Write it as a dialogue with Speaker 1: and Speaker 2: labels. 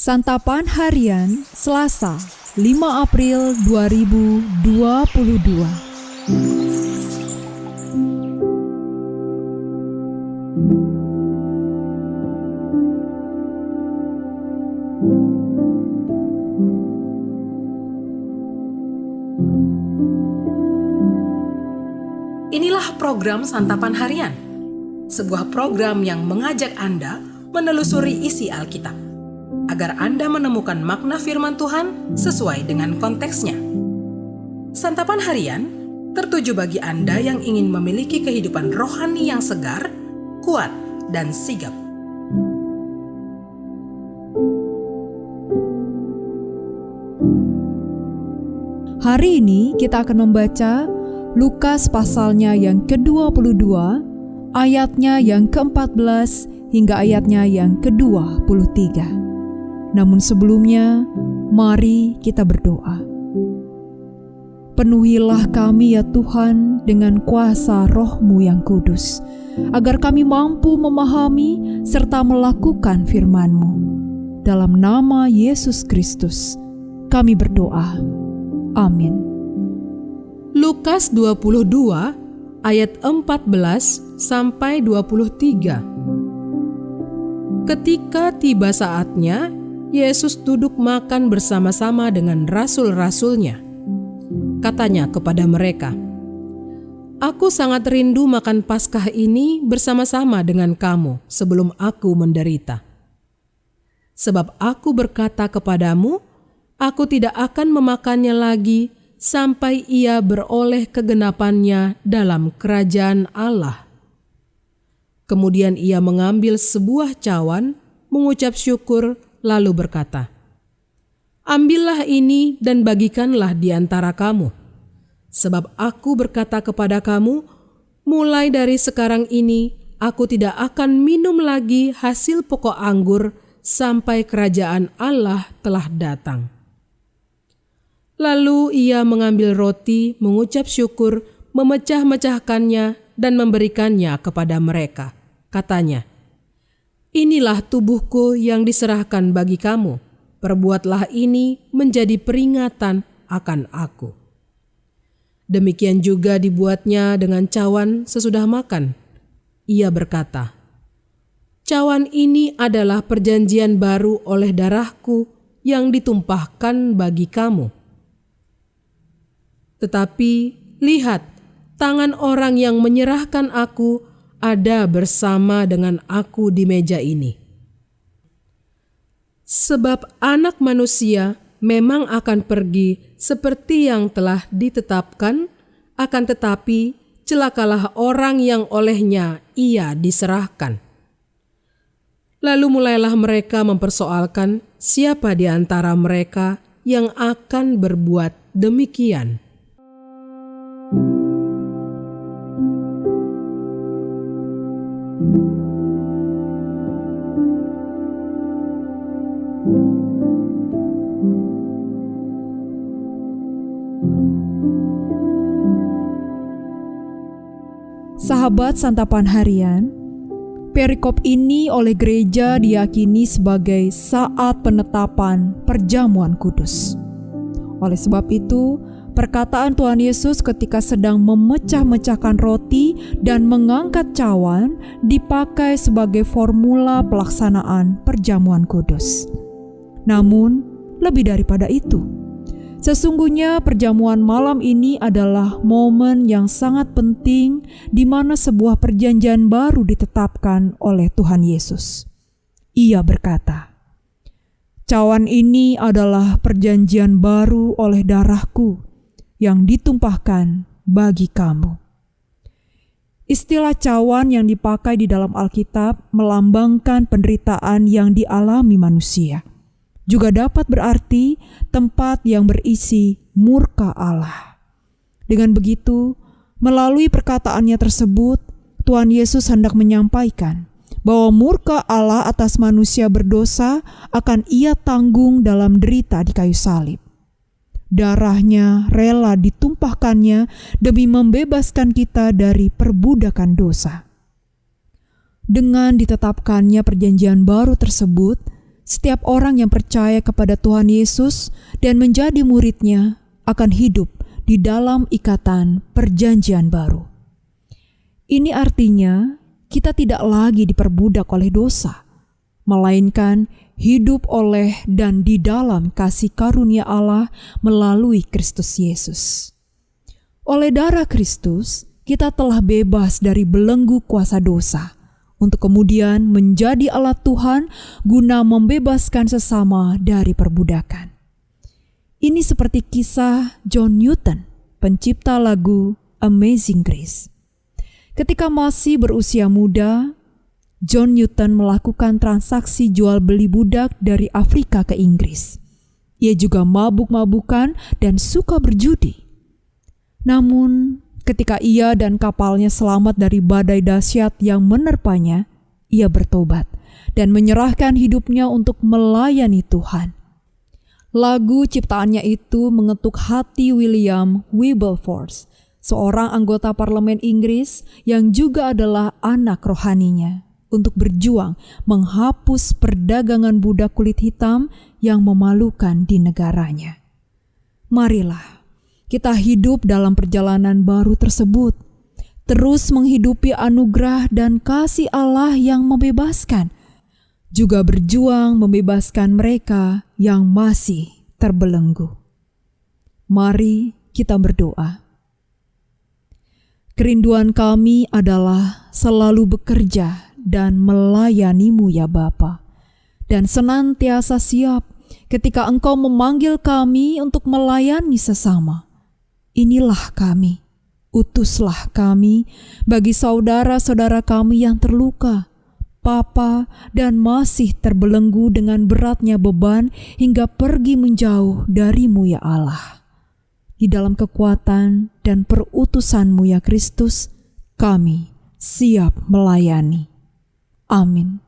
Speaker 1: Santapan Harian Selasa 5 April 2022.
Speaker 2: Inilah program Santapan Harian, sebuah program yang mengajak Anda menelusuri isi Alkitab, agar Anda menemukan makna firman Tuhan sesuai dengan konteksnya. Santapan Harian tertuju bagi Anda yang ingin memiliki kehidupan rohani yang segar, kuat, dan sigap.
Speaker 1: Hari ini kita akan membaca Lukas pasalnya yang ke-22, ayatnya yang ke-14 hingga ayatnya yang ke-23. Namun sebelumnya, mari kita berdoa. Penuhilah kami ya Tuhan dengan kuasa Roh-Mu yang kudus, agar kami mampu memahami serta melakukan firman-Mu. Dalam nama Yesus Kristus, kami berdoa. Amin.
Speaker 2: Lukas 22 ayat 14 sampai 23. Ketika tiba saatnya, Yesus duduk makan bersama-sama dengan rasul-rasulnya. Katanya kepada mereka, "Aku sangat rindu makan Paskah ini bersama-sama dengan kamu sebelum aku menderita. Sebab aku berkata kepadamu, aku tidak akan memakannya lagi sampai ia beroleh kegenapannya dalam kerajaan Allah." Kemudian ia mengambil sebuah cawan, mengucap syukur, lalu berkata, "Ambillah ini dan bagikanlah di antara kamu. Sebab aku berkata kepada kamu, mulai dari sekarang ini aku tidak akan minum lagi hasil pokok anggur sampai kerajaan Allah telah datang." Lalu ia mengambil roti, mengucap syukur, memecah-mecahkannya dan memberikannya kepada mereka. Katanya, "Inilah tubuhku yang diserahkan bagi kamu. Perbuatlah ini menjadi peringatan akan aku." Demikian juga dibuatnya dengan cawan sesudah makan. Ia berkata, "Cawan ini adalah perjanjian baru oleh darahku yang ditumpahkan bagi kamu. Tetapi lihat, tangan orang yang menyerahkan aku ada bersama dengan aku di meja ini. Sebab Anak Manusia memang akan pergi seperti yang telah ditetapkan, akan tetapi celakalah orang yang olehnya ia diserahkan." Lalu mulailah mereka mempersoalkan siapa di antara mereka yang akan berbuat demikian.
Speaker 1: Sahabat Santapan Harian, perikop ini oleh gereja diyakini sebagai saat penetapan perjamuan kudus. Oleh sebab itu, perkataan Tuhan Yesus ketika sedang memecah-mecahkan roti dan mengangkat cawan dipakai sebagai formula pelaksanaan perjamuan kudus. Namun, lebih daripada itu, sesungguhnya perjamuan malam ini adalah momen yang sangat penting di mana sebuah perjanjian baru ditetapkan oleh Tuhan Yesus. Ia berkata, "Cawan ini adalah perjanjian baru oleh darahku yang ditumpahkan bagi kamu." Istilah cawan yang dipakai di dalam Alkitab melambangkan penderitaan yang dialami manusia. Juga dapat berarti tempat yang berisi murka Allah. Dengan begitu, melalui perkataannya tersebut, Tuhan Yesus hendak menyampaikan bahwa murka Allah atas manusia berdosa akan ia tanggung dalam derita di kayu salib. Darahnya rela ditumpahkannya demi membebaskan kita dari perbudakan dosa. Dengan ditetapkannya perjanjian baru tersebut, Setiap orang yang percaya kepada Tuhan Yesus dan menjadi murid-Nya akan hidup di dalam ikatan perjanjian baru. Ini artinya kita tidak lagi diperbudak oleh dosa, melainkan hidup oleh dan di dalam kasih karunia Allah melalui Kristus Yesus. Oleh darah Kristus, kita telah bebas dari belenggu kuasa dosa, untuk kemudian menjadi alat Tuhan guna membebaskan sesama dari perbudakan. Ini seperti kisah John Newton, pencipta lagu Amazing Grace. Ketika masih berusia muda, John Newton melakukan transaksi jual beli budak dari Afrika ke Inggris. Ia juga mabuk-mabukan dan suka berjudi. Namun, ketika ia dan kapalnya selamat dari badai dahsyat yang menerpanya, ia bertobat dan menyerahkan hidupnya untuk melayani Tuhan. Lagu ciptaannya itu mengetuk hati William Wilberforce, seorang anggota parlemen Inggris yang juga adalah anak rohaninya, untuk berjuang menghapus perdagangan budak kulit hitam yang memalukan di negaranya. Marilah kita hidup dalam perjalanan baru tersebut, terus menghidupi anugerah dan kasih Allah yang membebaskan, juga berjuang membebaskan mereka yang masih terbelenggu. Mari kita berdoa. Kerinduan kami adalah selalu bekerja dan melayani-Mu ya Bapa, dan senantiasa siap ketika Engkau memanggil kami untuk melayani sesama. Inilah kami, utuslah kami bagi saudara-saudara kami yang terluka, Papa, dan masih terbelenggu dengan beratnya beban hingga pergi menjauh dari-Mu ya Allah. Di dalam kekuatan dan perutusan-Mu ya Kristus, kami siap melayani. Amin.